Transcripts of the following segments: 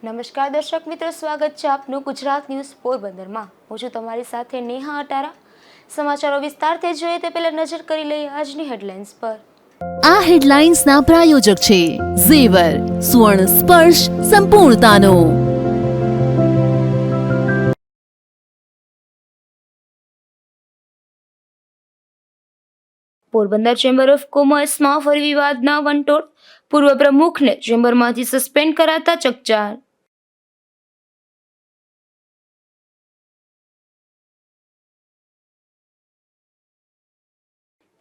નમસ્કાર દર્શક મિત્રો, સ્વાગત છે આપનું ગુજરાત ન્યૂઝ પોરબંદરમાં। હું છું તમારી સાથે નેહા અટારા। સમાચારો વિસ્તારથી જોઈએ તે પહેલા નજર કરી લઈએ આજની હેડલાઇન્સ પર। આ હેડલાઇન્સના પ્રાયોજક છે ઝેવર, સુવર્ણ સ્પર્શ સંપૂર્ણતાનો। પોરબંદર ચેમ્બર ઓફ કોમર્સમાં ફરી વિવાદના વંટોળ, પૂર્વ પ્રમુખને ચેમ્બરમાંથી સસ્પેન્ડ કરાતા ચકચાર।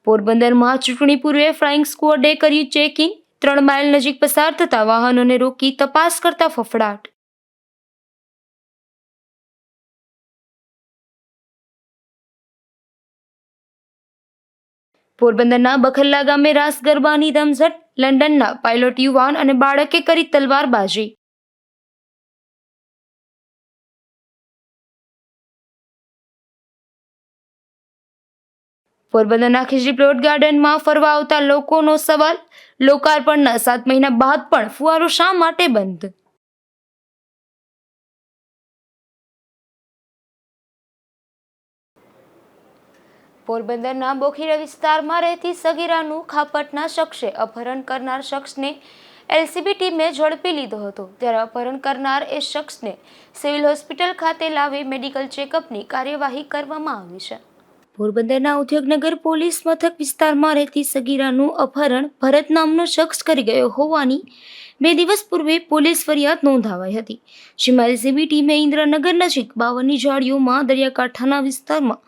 પોરબંદરમાં ચૂંટણી પૂર્વે ફ્લાઇંગ સ્ક્વોડે કર્યું ચેકિંગ, 3 માઇલ નજીક પસાર થતા વાહનોને રોકી તપાસ કરતા ફફડાટ। પોરબંદરના બખલ્લા ગામે રાસ ગરબાની રમઝટ, લંડનના પાયલોટ યુવાન અને બાળકે કરી તલવારબાજી। પોરબંદરના ખીજડી પ્લોટ ગાર્ડનમાં ફરવા આવતા લોકોનો સવાલ, લોકાર્પણના 7 મહિના બાદ પણ ફુવારો શા માટે બંધ? પોરબંદરના બોખીરા વિસ્તારમાં રહેતી સગીરાનું ખાપટના શખ્સે અપહરણ કરનાર શખ્સને એલસીબી ટીમે ઝડપી લીધો હતો, ત્યારે અપહરણ કરનાર એ શખ્સને સિવિલ હોસ્પિટલ ખાતે લાવી મેડિકલ ચેકઅપની કાર્યવાહી કરવામાં આવી છે। પોરબંદરના ઉદ્યોગનગર પોલીસ મથક વિસ્તારમાં રહેતી સગીરાનું અપહરણ ભરત નામનો શખ્સ કરી ગયો હોવાની 2 દિવસ પૂર્વે પોલીસ ફરિયાદ નોંધાવાઈ હતી, જેમાં એલસીબી ટીમે ઇન્દ્રનગર નજીક 52ની જાળીઓમાં દરિયાકાંઠાના વિસ્તારમાં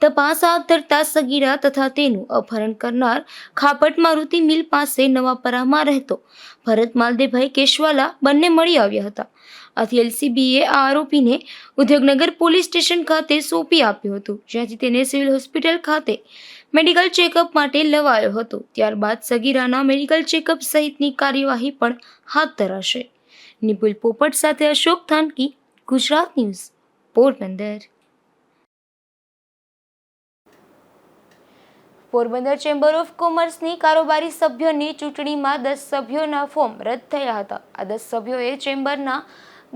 તપાસ હાથ ધરતા સગીરા તથા તેનું અપહરણ કરનાર ખાપટ મારુતિ મિલ પાસે નવાપરામાં રહેતો ભરત માલદેભાઈ કેશવાલા બંને મળી આવ્યા હતા। આથી એલસીબીએ આ આરોપીને ઉદ્યોગનગર પોલીસ સ્ટેશન ખાતે સોંપી આપ્યો હતો, જ્યાંથી તેને સિવિલ હોસ્પિટલ ખાતે મેડિકલ ચેકઅપ માટે લવાયો હતો। ત્યારબાદ સગીરાના મેડિકલ ચેકઅપ સહિતની કાર્યવાહી પણ હાથ ધરાશે। નિપુલ પોપટ સાથે Ashok Thanki, Gujarat news, Porbandar. Porbandar chamber of કોમર્સની કારોબારી સભ્યોની ચૂંટણીમાં 10 સભ્યોના ફોર્મ રદ થયા હતા। આ 10 સભ્યોએ ચેમ્બરના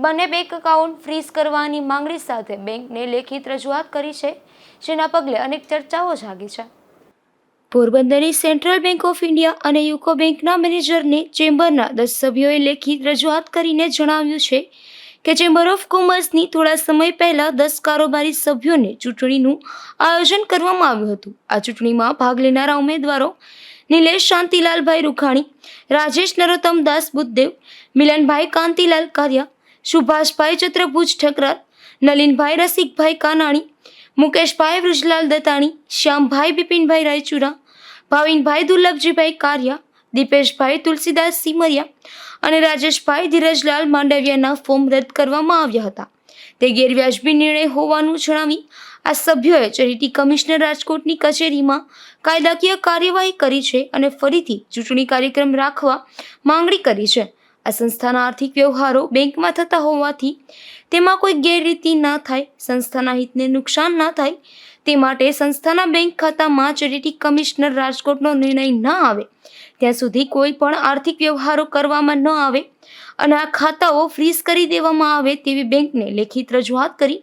બંને બેંક એકાઉન્ટ ફ્રીઝ કરવાની માંગણી સાથે બેંકને લેખિત રજૂઆત કરી છે, જેના પગલે અનેક ચર્ચાઓ જાગી છે। પોરબંદરની સેન્ટ્રલ બેંક ઓફ ઇન્ડિયા અને યુકો બેંકના મેનેજરને ચેમ્બરના 10 સભ્યોએ લેખિત રજૂઆત કરીને જણાવ્યું છે કે ચેમ્બર ઓફ કોમર્સની થોડા સમય પહેલા 10 કારોબારી સભ્યોને ચૂંટણીનું આયોજન કરવામાં આવ્યું હતું। આ ચૂંટણીમાં ભાગ લેનારા ઉમેદવારો નિલેશ શાંતિલાલભાઈ રૂખાણી, રાજેશ નરોત્તમ દાસ બુદ્ધદેવ, મિલનભાઈ કાંતિલાલ કારિયા, સુભાષભાઈ ચત્રભુજ ઠકરાર, નલિનભાઈ રસિકભાઈ કાનાણી, મુકેશભાઈ વૃજલાલ દત્તાણી, શ્યામભાઈ બિપિનભાઈ રાયચુરા, ભાવિનભાઈ દુર્લભજીભાઈ કારિયા, દીપેશભાઈ તુલસીદાસ સિમરિયા અને રાજેશભાઈ ધીરજલાલ માંડવિયાના ફોર્મ રદ કરવામાં આવ્યા હતા। તે ગેરવ્યાજબી નિર્ણય હોવાનું જણાવી આ સભ્યોએ ચેરિટી કમિશનર રાજકોટની કચેરીમાં કાયદાકીય કાર્યવાહી કરી છે અને ફરીથી ચૂંટણી કાર્યક્રમ રાખવા માંગણી કરી છે। આ સંસ્થાના આર્થિક વ્યવહારો બેંકમાં થતા હોવાથી તેમાં કોઈ ગેરરીતિ ના થાય, સંસ્થાના હિતને નુકસાન ના થાય તે માટે સંસ્થાના બેંક ખાતામાં ચેરિટી કમિશનર રાજકોટનો નિર્ણય ન આવે ત્યાં સુધી કોઈ પણ આર્થિક વ્યવહારો કરવામાં ન આવે અને આ ખાતાઓ ફ્રીઝ કરી દેવામાં આવે તેવી બેંકને લેખિત રજૂઆત કરી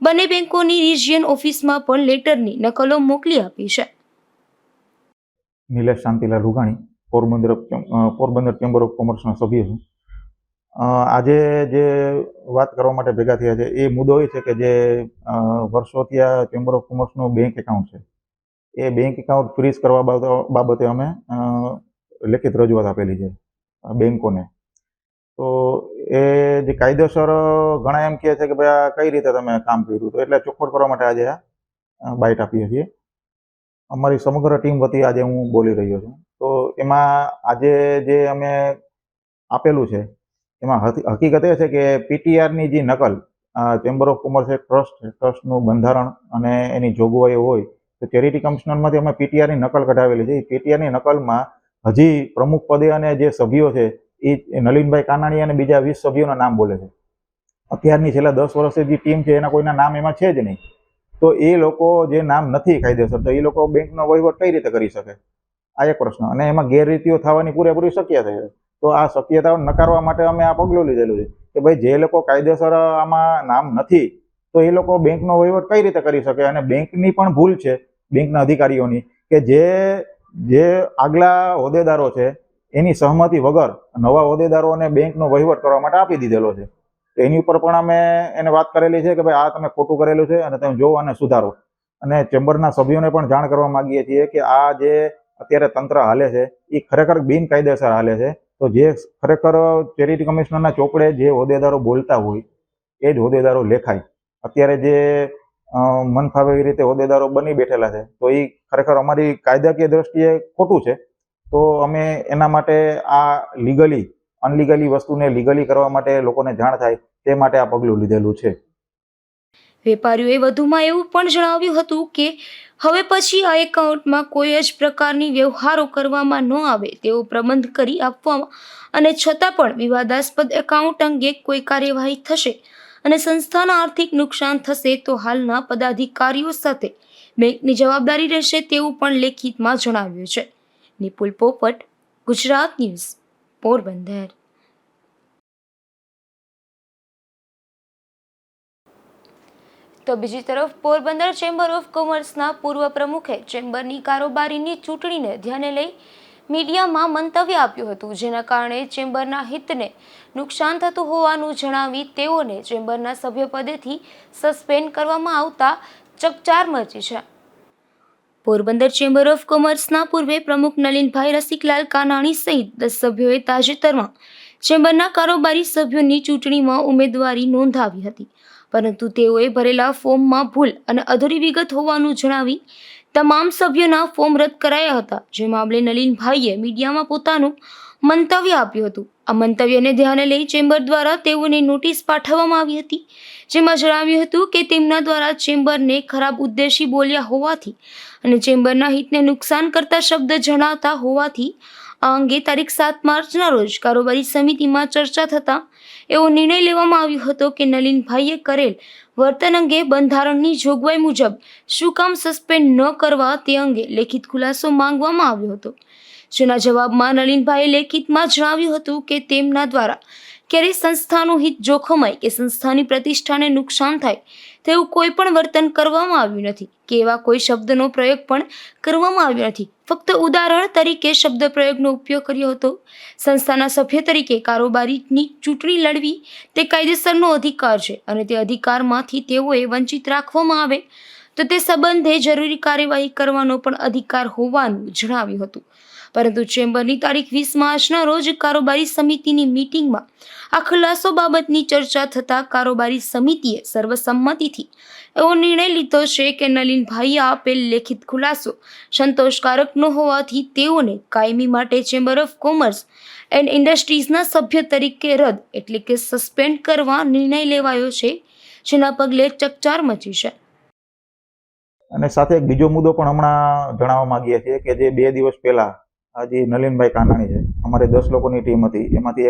બંને બેંકોની રિજિયન ઓફિસમાં પણ લેટરની નકલો મોકલી આપી છે। નિલેશ શાંતિલાલ રૂઘાણી, પોરબંદર ચેમ્બર ઓફ કોમર્સના સભ્ય છું। આજે જે વાત કરવા માટે ભેગા થયા છે એ મુદ્દો એ છે કે જે વર્ષોથી આ ચેમ્બર ઓફ કોમર્સનું બેંક એકાઉન્ટ છે એ બેંક એકાઉન્ટ ફ્રીઝ કરવા બાબતે અમે લેખિત રજૂઆત આપેલી છે બેંકોને। તો એ જે કાયદેસર ઘણા એમ કહે છે કે ભાઈ આ કઈ રીતે તમે કામ કર્યું, તો એટલે ચોખવટ કરવા માટે આજે આ બાઇટ આપીએ છીએ। અમારી સમગ્ર ટીમ વતી આજે હું બોલી રહ્યો છું। તો એમાં આજે જે અમે આપેલું છે એમાં હકીકત એ છે કે પીટીઆરની જે નકલ, ચેમ્બર ઓફ કોમર્સ એક ટ્રસ્ટ છે, ટ્રસ્ટનું બંધારણ અને એની જોગવાઈઓ હોય તો ચેરિટી કમિશનરમાંથી અમે પીટીઆરની નકલ કઢાવેલી છે। એ પીટીઆરની નકલમાં હજી પ્રમુખ પદે અને જે સભ્યો છે એ નલિનભાઈ કાનાણી અને બીજા 20 સભ્યોના નામ બોલે છે। અત્યારની છેલ્લા 10 વર્ષથી જે ટીમ છે એના કોઈના નામ એમાં છે જ નહીં। તો એ લોકો જે નામ નથી કાયદેસર, તો એ લોકો બેંકનો વહીવટ કઈ રીતે કરી શકે? આ એક પ્રશ્ન। અને એમાં ગેરરીતિઓ થવાની પૂરેપૂરી શક્યતા છે। તો આ શક્યતાઓ નકારવા માટે અમે આ પગલું લીધેલું છે। કે ભાઈ જે લોકો કાયદેસર આમાં નામ નથી તો એ લોકો બેંકનો વહીવટ કઈ રીતે કરી શકે, અને બેંકની પણ ભૂલ છે, બેંકના અધિકારીઓની, કે જે આગલા હોદ્દેદારો છે એની સહમતિ વગર નવા હોદ્દેદારોને બેંકનો વહીવટ કરવા માટે આપી દીધેલો છે. તો એની ઉપર પણ અમે એને વાત કરેલી છે કે ભાઈ આ તમે ખોટું કરેલું છે અને તમે જોવો અને સુધારો. અને ચેમ્બરના સભ્યોને પણ જાણ કરવા માંગીએ છીએ કે આ જે અત્યારે તંત્ર હાલે છે એ ખરેખર બિનકાયદેસર હાલે છે. તો જે ખરેખર ચેરિટી કમિશનરના ચોપડે જે હોદ્દેદારો બોલતા હોય એ જ હોદ્દેદારો લેખાય. અત્યારે જે મન ફાવે એવી રીતે હોદ્દેદારો બની બેઠેલા છે તો એ ખરેખર અમારી કાયદાકીય દ્રષ્ટિએ ખોટું છે. તો અમે એના માટે આ લીગલી અનલીગલી વસ્તુને લીગલી કરવા માટે લોકોને જાણ થાય તે માટે આ પગલું લીધેલું છે. વેપારીઓએ વધુમાં એવું પણ જણાવ્યું હતું કે હવે પછી આ એકાઉન્ટમાં કોઈ જ પ્રકારની વ્યવહારો કરવામાં ન આવે તેવો પ્રબંધ કરી આપવામાં, અને છતાં પણ વિવાદાસ્પદ એકાઉન્ટ અંગે કોઈ કાર્યવાહી થશે અને સંસ્થાના આર્થિક નુકસાન થશે તો હાલના પદાધિકારીઓ સાથે બેંકની જવાબદારી રહેશે તેવું પણ લેખિતમાં જણાવ્યું છે. નિપુલ પોપટ, ગુજરાત ન્યૂઝ, પોરબંદર. તો બીજી તરફ પોરબંદર ચેમ્બર ઓફ કોમર્સના પૂર્વ પ્રમુખે ચેમ્બરની કારોબારીની ચૂંટણીને ધ્યાને લઈ મીડિયામાં મંતવ્ય આપ્યું હતું, જેના કારણે ચેમ્બરના હિતને નુકસાન થતું હોવાનું જણાવી તેઓને ચેમ્બરના સભ્યપદેથી સસ્પેન્ડ કરવામાં આવતા ચકચાર મચી છે. પોરબંદર ચેમ્બર ઓફ કોમર્સના પૂર્વે પ્રમુખ નલિનભાઈ રસિકલાલ કાનાણી સહિત 10 સભ્યોએ તાજેતરમાં ચેમ્બરના કારોબારી સભ્યોની ચૂંટણીમાં ઉમેદવારી નોંધાવી હતી, પરંતુ તેઓએ ભરેલા ફોર્મમાં ભૂલ અને અધૂરી વિગત હોવાનું જણાવી તમામ સભ્યોના ફોર્મ રદ કરાયા હતા. જે મામલે નલિનભાઈએ મીડિયામાં પોતાનું મંતવ્ય આપ્યું હતું. આ મંતવ્યને ધ્યાને લઈ ચેમ્બર દ્વારા તેઓને નોટિસ પાઠવવામાં આવી હતી, જેમાં જણાવ્યું હતું કે તેમના દ્વારા ચેમ્બરને ખરાબ ઉદ્દેશી બોલ્યા હોવાથી અને ચેમ્બરના હિતને નુકસાન કરતા શબ્દ જણાવતા હોવાથી આ અંગે તારીખ 7 માર્ચના રોજ કારોબારી સમિતિમાં ચર્ચા થતાં એવો નિર્ણય લેવામાં આવ્યો હતો કે નલિનભાઈએ કરેલ વર્તન અંગે બંધારણની જોગવાઈ મુજબ શું કામ સસ્પેન્ડ ન કરવા તે અંગે લેખિત ખુલાસો માંગવામાં આવ્યો હતો. જેના જવાબમાં નલિનભાઈએ લેખિતમાં જણાવ્યું હતું કે તેમના દ્વારા ક્યારેય સંસ્થાનું હિત જોખમાય કે સંસ્થાની પ્રતિષ્ઠાને નુકસાન થાય તેવું કોઈ પણ વર્તન કરવામાં આવ્યું નથી કે એવા કોઈ શબ્દનો પ્રયોગ પણ કરવામાં આવ્યો નથી. ફક્ત ઉદાહરણ તરીકે શબ્દ પ્રયોગનો ઉપયોગ કર્યો હતો. સંસ્થાના સભ્ય તરીકે કારોબારીની ચૂંટણી લડવી તે કાયદેસરનો અધિકાર છે અને તે અધિકારમાંથી તેઓએ વંચિત રાખવામાં આવે તો તે સંબંધે જરૂરી કાર્યવાહી કરવાનો પણ અધિકાર હોવાનું જણાવ્યું હતું. પરંતુ ચેમ્બરની તારીખ 20 માર્ચના રોજ કારોબારી સમિતિની મીટિંગમાં આ ખુલાસો બાબતની ચર્ચા થતાં કારોબારી સમિતિએ સર્વસંમતિથી એવો નિર્ણય લીધો છે કે નલિનભાઈએ આપેલ લેખિત ખુલાસો સંતોષકારક ન હોવાથી તેઓને કાયમી માટે ચેમ્બર ઓફ કોમર્સ એન્ડ ઇન્ડસ્ટ્રીઝના સભ્ય તરીકે રદ એટલે કે સસ્પેન્ડ કરવા નિર્ણય લેવાયો છે, જેના પગલે ચકચાર મચી છે. અને સાથે એક બીજો મુદ્દો પણ હમણાં જણાવવા માંગીએ છીએ કે જે 2 દિવસ પહેલા આજે નલિનભાઈ કાનાણી છે, અમારે 10 લોકોની ટીમ હતી, એમાંથી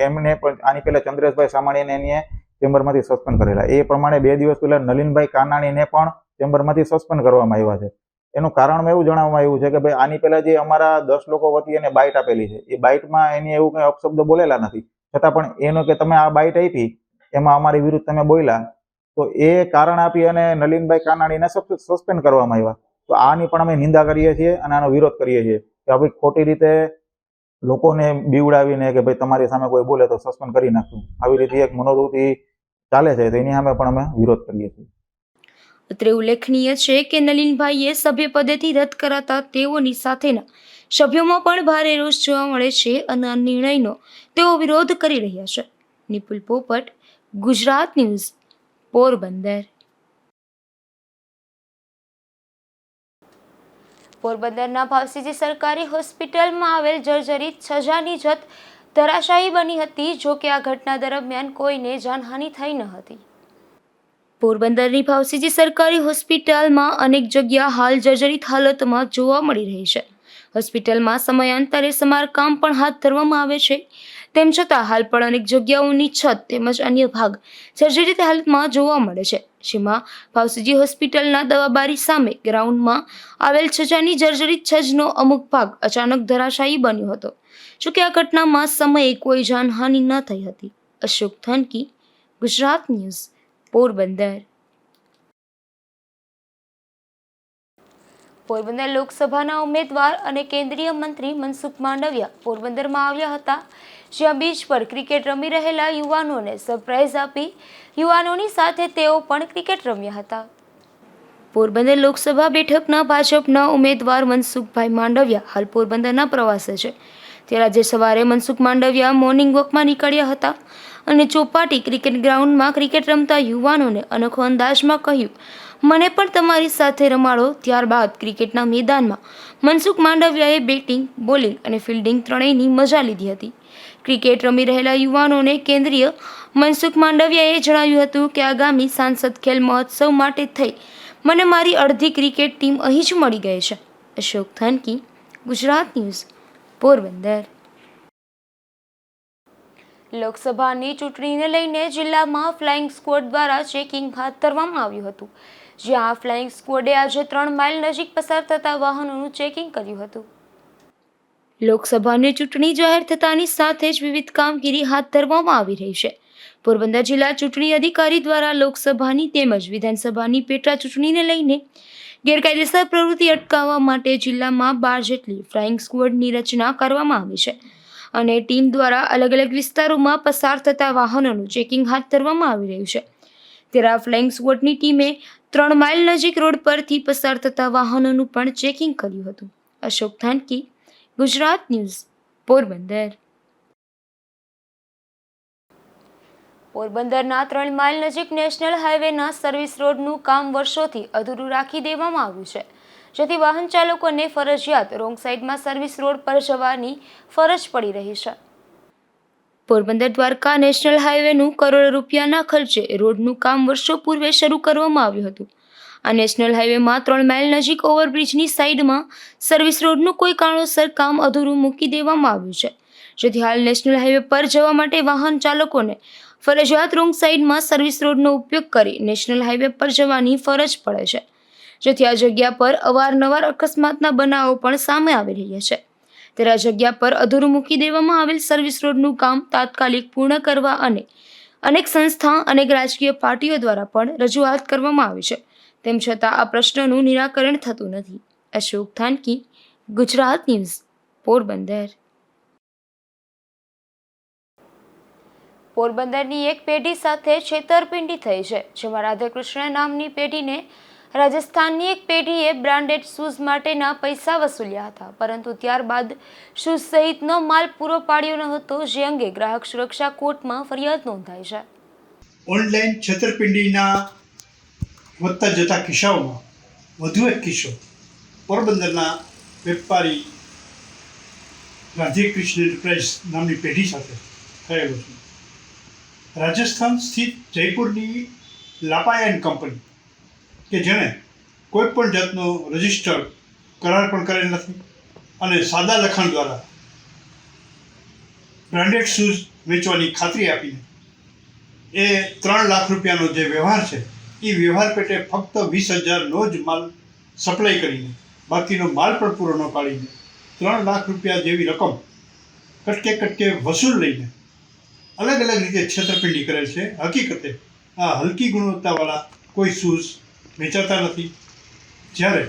એમને પણ આની પહેલા ચંદ્રેશભાઈ સામાણીને એને ચેમ્બરમાંથી સસ્પેન્ડ કરેલા. એ પ્રમાણે 2 દિવસ પહેલા નલિનભાઈ કાનાણીને પણ ચેમ્બરમાંથી સસ્પેન્ડ કરવામાં આવ્યા છે. એનું કારણ એવું જણાવવામાં આવ્યું છે કે ભાઈ આની પહેલા જે અમારા 10 લોકો વતી એને બાઇટ આપેલી છે, એ બાઇટમાં એની એવું કંઈ અપશબ્દ બોલેલા નથી, છતાં પણ એનો કે તમે આ બાઇટ આપી એમાં અમારી વિરુદ્ધ તમે બોલ્યા, તો એ કારણ આપી અને નલિનભાઈ કાનાણીને સસ્પેન્ડ કરવામાં આવ્યા. તો આની પણ અમે નિંદા કરીએ છીએ અને આનો વિરોધ કરીએ છીએ કે હવે ખોટી રીતે લોકોને બીવડાવીને કે ભાઈ તમારી સામે કોઈ બોલે તો સસ્પેન્ડ કરી નાખશું, આવી રીતે એક મનોવૃત્તિ ચાલે છે, તો એની સામે પણ અમે વિરોધ કરીએ છીએ. અત્રે ઉલ્લેખનીય છે કે નલિનભાઈએ સભ્યપદેથી રદ કરાતા તેઓની સાથેના સભ્યોમાં પણ ભારે રોષ જોવા મળે છે અને આ નિર્ણયનો તેઓ વિરોધ કરી રહ્યા છે. નિપુલ પોપટ, ગુજરાત ન્યૂઝ, પોરબંદર. પોરબંદરના ભાવસીજી સરકારી હોસ્પિટલમાં આવેલ જર્જરિત છજાની જત ધરાશાયી બની હતી. જો કે આ ઘટના દરમિયાન કોઈને જાનહાનિ થઈ ન હતી. પોરબંદરની ભાવસીજી સરકારી હોસ્પિટલમાં અનેક જગ્યા હાલ જર્જરિત હાલતમાં જોવા મળી રહી છે. હોસ્પિટલમાં સમયાંતરે સમારકામ પણ હાથ ધરવામાં આવે છે, તેમ છતાં હાલ પણ અનેક જગ્યાઓની છત તેમજ અન્ય ભાગ જર્જરિત હાલતમાં જોવા મળે છે. જેમાં ભાવસીજી હોસ્પિટલના દવાબારી સામે ગ્રાઉન્ડમાં આવેલ છજાની જર્જરિત છજનો અમુક ભાગ અચાનક ધરાશાયી બન્યો હતો. જોકે આ ઘટનામાં સમયે કોઈ જાનહાનિ ન થઈ હતી. અશોક થાનકી, ગુજરાત ન્યૂઝ, પોરબંદર. પોરબંદર લોકસભાના ઉમેદવાર અને કેન્દ્રીય મંત્રી મનસુખ માંડવિયા પોરબંદરમાં આવ્યા હતા, જ્યાં બીચ પર ક્રિકેટ રમી રહેલા યુવાનોને સરપ્રાઇઝ આપી યુવાનોની સાથે તેઓ પણ ક્રિકેટ રમ્યા હતા. પોરબંદર લોકસભા બેઠકના ભાજપના ઉમેદવાર મનસુખભાઈ માંડવિયા હાલ પોરબંદરના પ્રવાસે છે. ત્યારે આજે સવારે મનસુખ માંડવિયા મોર્નિંગ વોકમાં નીકળ્યા હતા અને ચોપાટી ક્રિકેટ ગ્રાઉન્ડમાં ક્રિકેટ રમતા યુવાનોને અનોખો અંદાજમાં કહ્યું, મને પણ તમારી સાથે રમાડો. ત્યારબાદ ક્રિકેટના મેદાનમાં મનસુખ માંડવિયાએ બેટિંગ, બોલિંગ અને ફિલ્ડિંગ ત્રણેયની મજા લીધી હતી. ક્રિકેટ રમી રહેલા યુવાનોને કેન્દ્રીય મનસુખ માંડવિયાએ જણાવ્યું હતું કે આગામી સાંસદ ખેલ મહોત્સવ માટે થઈ મને મારી અડધી ક્રિકેટ ટીમ અહીં જ મળી ગઈ છે. અશોક થાનકી, ગુજરાત ન્યૂઝ, પોરબંદર. લોકસભાની ચૂંટણીને લઈને જિલ્લામાં ફ્લાઇંગ સ્ક્વોડ દ્વારા ચેકિંગ હાથ ધરવામાં આવ્યું હતું, જ્યાં ફ્લાઇંગ સ્ક્વોડે આજે 3 માઇલ નજીક પસાર થતા વાહનોનું ચેકિંગ કર્યું હતું. લોકસભાની ચૂંટણી જાહેર થતાની સાથે જ વિવિધ કામગીરી હાથ ધરવામાં આવી રહી છે. પોરબંદર જિલ્લા ચૂંટણી અધિકારી દ્વારા લોકસભાની તેમજ વિધાનસભાની પેટા ચૂંટણીને લઈને ગેરકાયદેસર પ્રવૃત્તિ અટકાવવા માટે જિલ્લામાં 12 જેટલી ફ્લાઇંગ સ્ક્વોડની રચના કરવામાં આવી છે અને ટીમ દ્વારા અલગ અલગ વિસ્તારોમાં પસાર થતા વાહનોનું ચેકિંગ હાથ ધરવામાં આવી રહ્યું છે. ત્યારે આ ફ્લાઇંગ સ્ક્વોડની ટીમે 3 માઇલ નજીક રોડ પરથી પસાર થતા વાહનોનું પણ ચેકિંગ કર્યું હતું. અશોક થાનકી, ગુજરાત ન્યૂઝ, પોરબંદર. પોરબંદરના 3 માઇલ નજીક નેશનલ હાઈવેના સર્વિસ રોડનું કામ વર્ષોથી અધૂરું રાખી દેવામાં આવ્યું છે, જેથી વાહન ચાલકોને ફરજિયાત રોંગ સાઈડમાં સર્વિસ રોડ પર જવાની ફરજ પડી રહી છે. પોરબંદર દ્વારકા નેશનલ હાઈવેનું કરોડો રૂપિયાના ખર્ચે રોડનું કામ વર્ષો પૂર્વે શરૂ કરવામાં આવ્યું હતું. આ નેશનલ હાઈવેમાં 3 માઇલ નજીક ઓવરબ્રિજની સાઈડમાં સર્વિસ રોડનું કોઈ કારણોસર કામ અધૂરું મૂકી દેવામાં આવ્યું છે, જેથી હાલ નેશનલ હાઈવે પર જવા માટે વાહન ચાલકોને ફરજિયાત રોંગ સાઈડમાં સર્વિસ રોડનો ઉપયોગ કરી નેશનલ હાઈવે પર જવાની ફરજ પડે છે, જેથી આ જગ્યા પર અવારનવાર અકસ્માતના બનાવો પણ સામે આવી રહ્યા છે. ત્યારે આ જગ્યા પર અધૂરું મૂકી દેવામાં આવેલ સર્વિસ રોડનું કામ તાત્કાલિક પૂર્ણ કરવા અને અનેક સંસ્થા અને રાજકીય પાર્ટીઓ દ્વારા પણ રજૂઆત કરવામાં આવી છે, તેમ છતાં આ પ્રશ્નનું નિરાકરણ થતું નથી. અશોક થાનકી, ગુજરાત ન્યૂઝ, પોરબંદર. પોરબંદરની એક પેઢી સાથે છેતરપિંડી થઈ છે, જેમાં રાધાકૃષ્ણ નામની પેઢીને રાજસ્થાનની એક પેઢીએ બ્રાન્ડેડ શૂઝ માટેના પૈસા વસૂલ્યા હતા, પરંતુ ત્યારબાદ શૂઝ સહિતનો માલ પૂરો પાડ્યો ન હતો, જે અંગે ગ્રાહક સુરક્ષા કોર્ટમાં ફરિયાદ નોંધાઈ છે. ઓનલાઈન છેતરપિંડીના વધતા જતા કિસ્સાઓમાં વધુ એક કિસ્સો પોરબંદરના વેપારી રાધેકૃષ્ણ એન્ટરપ્રાઇઝ નામની પેઢી સાથે થયેલો છે. રાજસ્થાન સ્થિત જયપુરની લાપાયન કંપની કે જેણે કોઈ પણ જાતનો રજિસ્ટર કરાર પણ કરેલ નથી અને સાદા લખાણ દ્વારા બ્રાન્ડેડ શૂઝ વેચવાની ખાતરી આપીને એ 3 લાખ રૂપિયાનો જે વ્યવહાર છે એ વ્યવહાર પેટે ફક્ત 20,000નો જ માલ સપ્લાય કરીને બાકીનો માલ પણ પૂરો ન પાડીને 3 લાખ રૂપિયા જેવી રકમ કટકે વસૂલ લઈને અલગ અલગ રીતે છેતરપિંડી કરેલ છે. હકીકતે આ હલકી ગુણવત્તાવાળા કોઈ શૂઝ વેચાતા નથી, જ્યારે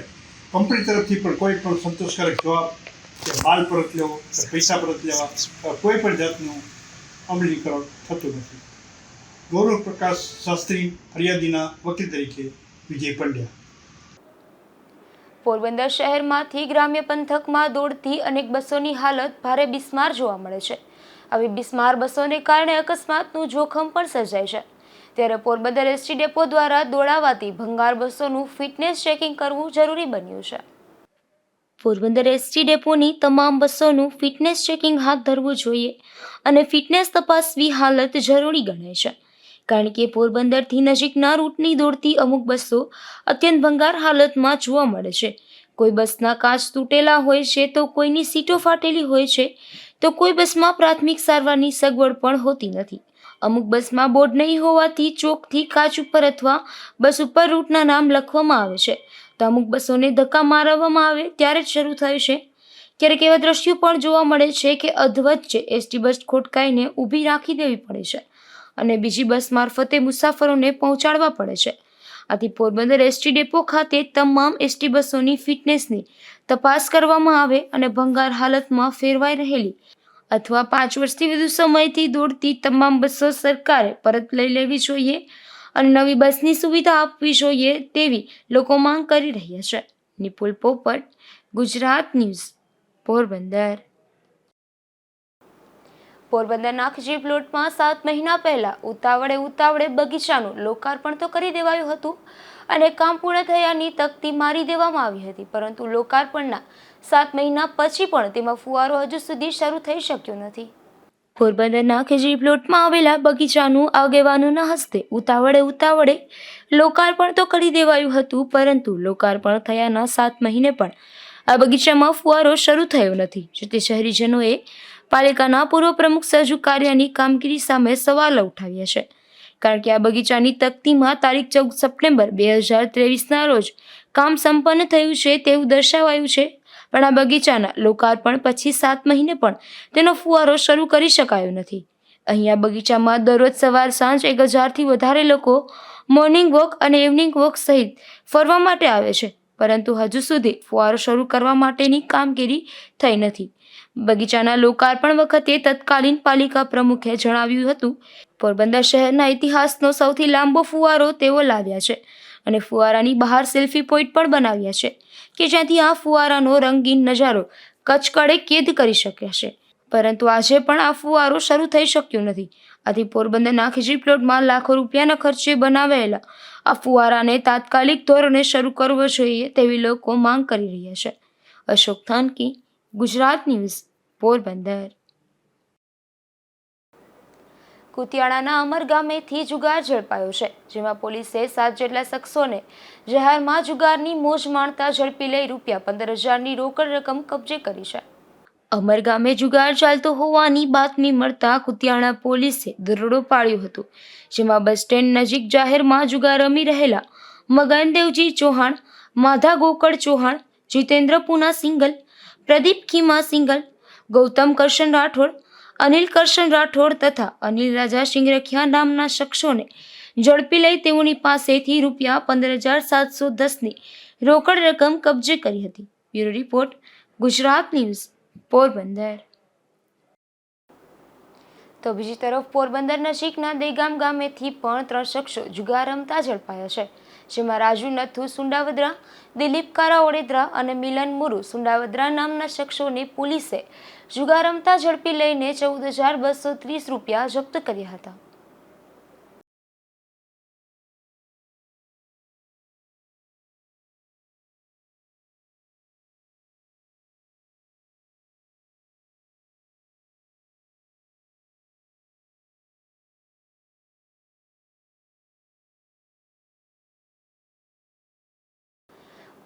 કંપની તરફથી પણ કોઈ પણ સંતોષકારક જવાબ કે માલ પરત લેવો કે પૈસા પરત લેવા કોઈ પણ જાતનું અમલીકરણ થતું નથી. ગૌરવ પ્રકાશ શાસ્ત્રી, ફરિયાદીના વકીલ તરીકે વિજય પંડ્યા. પોરબંદર શહેરમાંથી ગ્રામ્ય પંથકમાં દોડતી અનેક બસોની હાલત ભારે બિસ્માર જોવા મળે છે. આવી બિસ્માર બસોને કારણે અકસ્માતનું જોખમ પણ સર્જાય છે. ત્યારે પોરબંદર એસટી ડેપો દ્વારા દોડાવાતી ભંગાર બસોનું ફિટનેસ ચેકિંગ કરવું જરૂરી બન્યું છે. પોરબંદર એસટી ડેપોની તમામ બસોનું ફિટનેસ ચેકિંગ હાથ ધરવું જોઈએ અને ફિટનેસ તપાસવી હાલત જરૂરી ગણાય છે, કારણ કે પોરબંદરથી નજીકના રૂટની દોડતી અમુક બસો અત્યંત ભંગાર હાલતમાં જોવા મળે છે. કોઈ બસના કાચ તૂટેલા હોય છે, તો કોઈની સીટો ફાટેલી હોય છે, તો કોઈ બસમાં પ્રાથમિક સારવારની સગવડ પણ હોતી નથી. અમુક બસમાં બોર્ડ નહીં હોવાથી ચોકથી કાચ ઉપર અથવા બસ ઉપર રૂટના નામ લખવામાં આવે છે, તો અમુક બસોને ધક્કા મારવામાં આવે ત્યારે જ શરૂ થાય છે. ક્યારેક એવા દ્રશ્યો પણ જોવા મળે છે કે અધવચ્ચે એસટી બસ ખોટકાઈને ઊભી રાખી દેવી પડે છે અને બીજી બસ મારફતે મુસાફરોને પહોંચાડવા પડે છે. આથી પોરબંદર એસટી ડેપો ખાતે તમામ એસટી બસોની ફિટનેસની તપાસ કરવામાં આવે અને ભંગાર હાલતમાં ફેરવાઈ રહેલી અથવા 5 વર્ષથી વધુ સમયથી દોડતી તમામ બસો સરકારે પરત લઈ લેવી જોઈએ અને નવી બસની સુવિધા આપવી જોઈએ તેવી લોકો માંગ કરી રહ્યા છે. નિપુલ પોપટ, ગુજરાત ન્યૂઝ, પોરબંદર. પોરબંદરના ખીજી પ્લોટમાં 7 મહિના પહેલા ઉતાવળે બગીચાનું લોકાર્પણ તો કરી દેવાયું હતું અને કામ પૂર્ણ થયાની તકતી મારી દેવામાં આવી હતી, પરંતુ લોકાર્પણના 7 મહિના પછી પણ તેમાં ફુવારો હજુ સુધી શરૂ થઈ શક્યો નથી. પોરબંદરના ખીજી પ્લોટમાં આવેલા બગીચાનું આગેવાનોના હસ્તે ઉતાવળે લોકાર્પણ તો કરી દેવાયું હતું, પરંતુ લોકાર્પણ થયાના 7 મહિને પણ આ બગીચામાં ફુવારો શરૂ થયો નથી, જેથી શહેરીજનોએ પાલિકાના પૂર્વ પ્રમુખ સહજુ કાર્યની કામગીરી સામે સવાલો ઉઠાવ્યા છે. કારણ કે આ બગીચાની તકતીમાં તારીખ 14 સપ્ટેમ્બર 2023ના રોજ કામ સંપન્ન થયું છે તેવું દર્શાવાયું છે, પણ આ બગીચાના લોકાર્પણ પછી 7 મહિને પણ તેનો ફુવારો શરૂ કરી શકાયો નથી. અહીં આ બગીચામાં દરરોજ સવાર સાંજ 1000થી વધારે લોકો મોર્નિંગ વોક અને ઇવનિંગ વોક સહિત ફરવા માટે આવે છે, પરંતુ હજુ સુધી ફુવારો શરૂ કરવા માટેની કામગીરી થઈ નથી. બગીચાના લોકાર્પણ વખતે તત્કાલીન પાલિકા પ્રમુખે જણાવ્યું હતું, પોરબંદર શહેરના ઇતિહાસનો સૌથી લાંબો ફુવારો તેઓ લાવ્યા છે અને ફુવારાની બહાર સેલ્ફી પોઈન્ટ પણ બનાવ્યા છે કે જ્યાંથી આ ફુવારાનો રંગીન નજારો કચકડે કેદ કરી શક્યા છે, પરંતુ આજે પણ આ ફુવારો શરૂ થઈ શક્યો નથી. આથી પોરબંદરના ખીજી પ્લોટમાં લાખો રૂપિયાના ખર્ચે બનાવાયેલા આ ફુવારાને તાત્કાલિક ધોરણે શરૂ કરવો જોઈએ તેવી લોકો માંગ કરી રહ્યા છે. અશોક થાનકી, ગુજરાત ન્યૂઝ, પોરબંદર. કુતિયાણાના અમર ગામેથી જુગાર ઝડપાયો છે, જેમાં પોલીસે 7 જેટલા શખ્સોને જાહેરમાં જુગારની મોજ માણતા ઝડપી લઈ ₹15,000ની રોકડ રકમ કબજે કરી છે. અમર ગામે જુગાર ચાલતો હોવાની બાતમી મળતા કુતિયાણા પોલીસે દરોડો પાડ્યો હતો, જેમાં બસ સ્ટેન્ડ નજીક જાહેરમાં જુગાર રમી રહેલા મગનદેવજી ચૌહાણ, માધા ગોકળ ચૌહાણ, જીતેન્દ્ર પૂના સિંગલ, પ્રદીપ ખીમા સિંગલ, ગૌતમ કરશન રાઠોડ, અનિલ કરશન રાઠોડ તથા અનિલ રાજા સિંગરખિયા નામના શખ્સોને ઝડપી લઈ તેઓની પાસેથી ₹15,710ની રોકડ રકમ કબજે કરી હતી. Bureau report, Gujarat news, Porbandar. તો બીજી તરફ પોરબંદર નજીકના દેગામ ગામેથી પણ 3 શખ્સો જુગાર રમતા ઝડપાયા છે, જેમાં રાજુ નથુ સુંડાવદરા, દિલીપ કારા ઓડેદરા અને મિલન મુરુ સુંડાવદરા નામના શખ્સોને પોલીસે જુગાર રમતા ઝડપી લઈને ₹14,230 જપ્ત કર્યા હતા.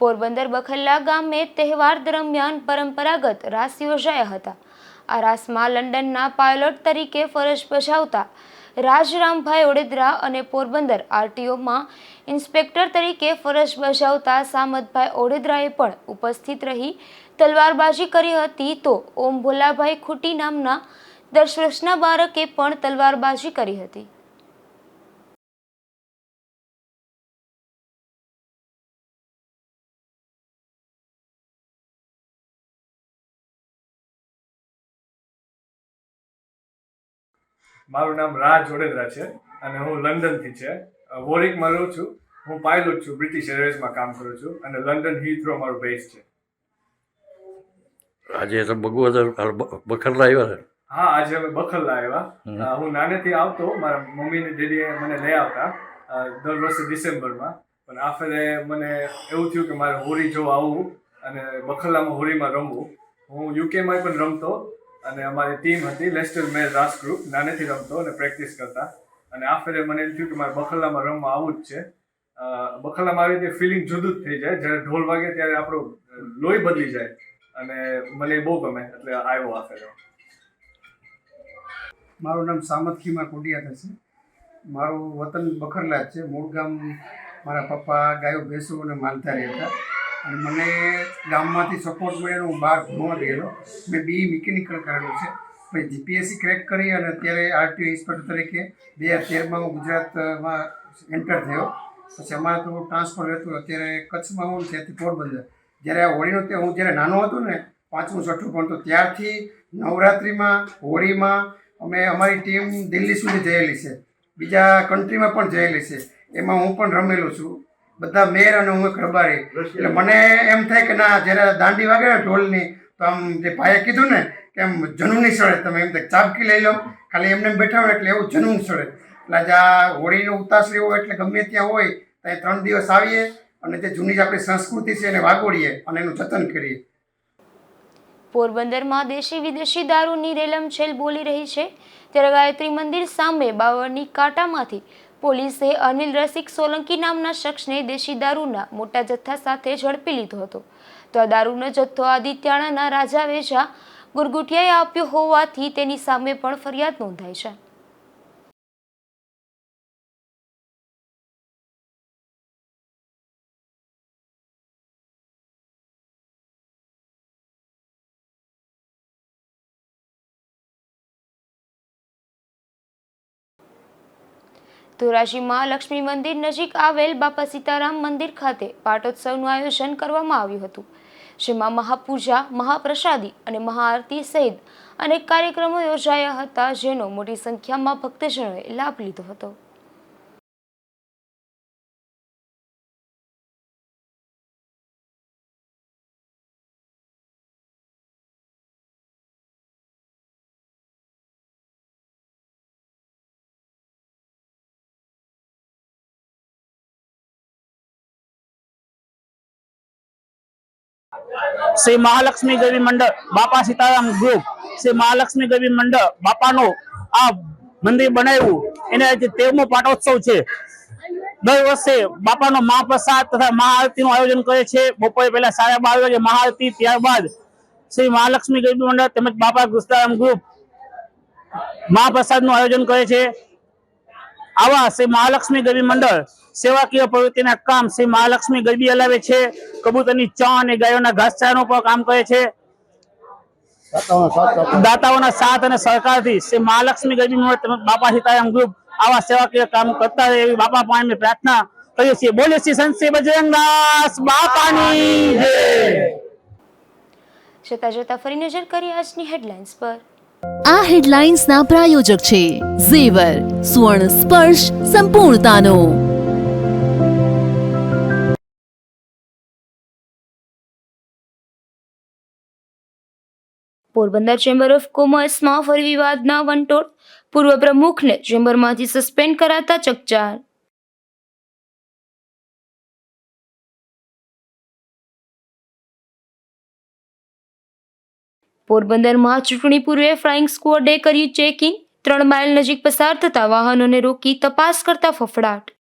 પોરબંદર બખલ્લા ગામે તહેવાર દરમિયાન પરંપરાગત રાસ યોજાયા હતા. આ રાસમાં લંડનના પાયલોટ તરીકે ફરજ બજાવતા રાજરામભાઈ ઓડેદરા અને પોરબંદર આરટીઓમાં ઇન્સ્પેક્ટર તરીકે ફરજ બજાવતા સામતભાઈ ઓડેદરાએ પણ ઉપસ્થિત રહી તલવારબાજી કરી હતી, તો ઓમ ભોલાભાઈ ખૂટી નામના 10 વર્ષના બાળકે પણ તલવારબાજી કરી હતી. મારું નામ રાજ ઓડેદરા છે અને હું લંડનથી છે. વોરિકમાં રહું છું. હું પાયલોટ છું, બ્રિટિશ એરવેઝમાં કામ કરું છું અને લંડન હીથ્રો મારું બેઝ છે. આજે તો બખરલા આવ્યા ને? હા, આજે અમે બખરલા આવ્યા. હું નાનેથી આવતો, મારા મમ્મી ને ડેડીએ મને લઈ આવતા દર વર્ષે ડિસેમ્બરમાં, પણ આ ફેરે મને એવું થયું કે મારે હોળી જોવા આવવું અને બખરલામાં હોળીમાં રમવું. હું યુકેમાં પણ રમતો અને અમારી ટીમ હતી લેસ્ટર મેર રાસ ગ્રુપ, નાનેથી રમતો અને પ્રેક્ટિસ કરતા. અને આ ફેરે મને એમ થયું કે મારે બખરલામાં રમવા આવવું જ છે. બખરલામાં આવી રીતે ફિલિંગ જુદું જ થઈ જાય, જ્યારે ઢોલ વાગે ત્યારે આપણું લોહી બદલી જાય અને મને એ બહુ ગમે, એટલે આવ્યો આ ફેરે. મારું નામ સામત ખીમા કોડિયા છે. મારું વતન બખરલા જ છે. મૂળ ગામ મારા પપ્પા ગાયો ભેંસો અને માલધારી હતા અને મને ગામમાંથી સપોર્ટ મળ્યો. હું બહાર ભણવા ગયેલો. મેં BE મિકેનિકલ કરેલું છે પછી જીપીએસસી ક્રેક કરી અને અત્યારે આરટીઓ ઇન્સ્પેક્ટર તરીકે 2013માં હું ગુજરાતમાં એન્ટર થયો. પછી અમારે તો ટ્રાન્સફર રહેતું. અત્યારે કચ્છમાં હું ત્યાંથી પોરબંદર. જ્યારે આ હોળીનો તે હું જ્યારે નાનો હતો ને 5મું 6ઠું ભણતો ત્યારથી નવરાત્રિમાં હોળીમાં અમે અમારી ટીમ દિલ્હી સુધી જયેલી છે, બીજા કન્ટ્રીમાં પણ જયેલી છે. એમાં હું પણ રમેલો છું. બધા મેર અને હું એક રબારી. એટલે મને એમ થાય કે ના જ્યારે દાંડી વાગે ને ઢોલની તો આમ જે ભાઈએ કીધું ને કે એમ જનૂની સળે, તમે એમ ચાબકી લઈ લો ખાલી એમને બેઠા હોય એટલે એવું જનૂન સળે. એટલે આજે આ હોળીનો ઉતાસ લેવો એટલે ગમે ત્યાં હોય ત્યાં 3 દિવસ આવીએ અને જે જૂની જ આપણી સંસ્કૃતિ છે એને વાગોડીએ અને એનું જતન કરીએ. પોરબંદરમાં દેશી વિદેશી દારૂની રેલમછેલ બોલી રહી છે, ત્યારે ગાયત્રી મંદિર સામે બાવળની કાંટામાંથી પોલીસે અનિલ રસિક સોલંકી નામના શખ્સને દેશી દારૂના મોટા જથ્થા સાથે ઝડપી લીધો હતો. તો આ દારૂનો જથ્થો આદિત્યાણાના રાજા વેજા ગુરગુટિયાએ આપ્યો હોવાથી તેની સામે પણ ફરિયાદ નોંધાઈ છે. ધોરાજી મહાલક્ષ્મી મંદિર નજીક આવેલ બાપા સીતારામ મંદિર ખાતે પાટોત્સવનું આયોજન કરવામાં આવ્યું હતું, જેમાં મહાપૂજા, મહાપ્રસાદી અને મહાઆરતી સહિત અનેક કાર્યક્રમો યોજાયા હતા, જેનો મોટી સંખ્યામાં ભક્તજનોએ લાભ લીધો હતો. શ્રી મહાલક્ષ્મી ગરબી મંડળ બાપા સીતારામ ગ્રુપ શ્રી મહાલક્ષ્મી ગરબી મંડળ બાપાનું આ મંદિર બનાવ્યું એને આજે 13મો પાટોત્સવ છે. દર વર્ષે બાપાનો મહાપ્રસાદ તથા મહાઆરતીનું આયોજન કરે છે. બપોરે પહેલા 12:30 વાગે મહાઆરતી, ત્યારબાદ શ્રી મહાલક્ષ્મી ગરબી મંડળ તેમજ બાપા સીતારામ ગ્રુપ મહાપ્રસાદનું આયોજન કરે છે. આવા શ્રી મહાલક્ષ્મી ગરબી મંડળ સેવાકીય પ્રવૃત્તિના કામ શ્રી મહાલક્ષ્મી ગરબી હલાવે છે. કબૂતરની ચા અને ગાયોના ઘાસચારાનું પણ કામ કરે છે. દાતાઓના સાથ અને સહકારથી શ્રી મહાલક્ષ્મી ગરબી મંડળ તેમજ બાપા સીતારામ ગ્રુપ આવા સેવાકીય કામ કરતા રહે એવી બાપા પાસે પ્રાર્થના કરીએ છીએ. બોલીએ શ્રી સંત શ્રી બજરંગદાસ બાપાની જય. જતા ફરી નજર કરીએ આજની હેડલાઇન્સ પર. આ હેડલાઇન્સના પ્રાયોજક છે ઝેવર, સુવર્ણ સ્પર્શ સંપૂર્ણતાનો. પોરબંદર ચેમ્બર ઓફ કોમર્સમાં ફરી વિવાદના વંટોળ, પૂર્વ પ્રમુખને ચેમ્બરમાંથી સસ્પેન્ડ કરાતા ચકચાર. પોરબંદરમાં ચૂંટણી પૂર્વે ફ્લાઇંગ સ્ક્વોડે કર્યું ચેકિંગ, 3 માઇલ નજીક પસાર થતા વાહનોને રોકી તપાસ કરતા ફફડાટ.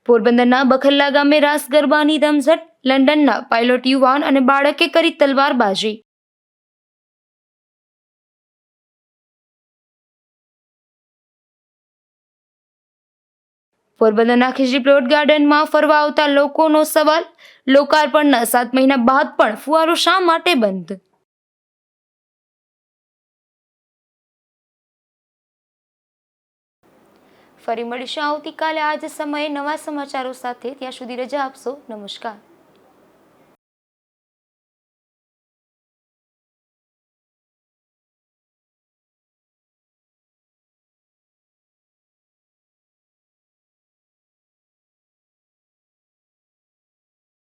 પોરબંદરના બખલ્લા ગામે રાસ ગરબાની રમઝટ, લંડનના પાયલોટ યુવાન અને બાળકે કરી તલવારબાજી. પોરબંદરના ખીજડી પ્લોટ ગાર્ડનમાં ફરવા આવતા લોકોનો સવાલ, લોકાર્પણના 7 મહિના બાદ પણ ફુવારો શા માટે બંધ? ફરી મળીશું આવતીકાલે આ જ સમયે નવા સમાચારો સાથે. ત્યાં સુધી રજા આપશો. નમસ્કાર.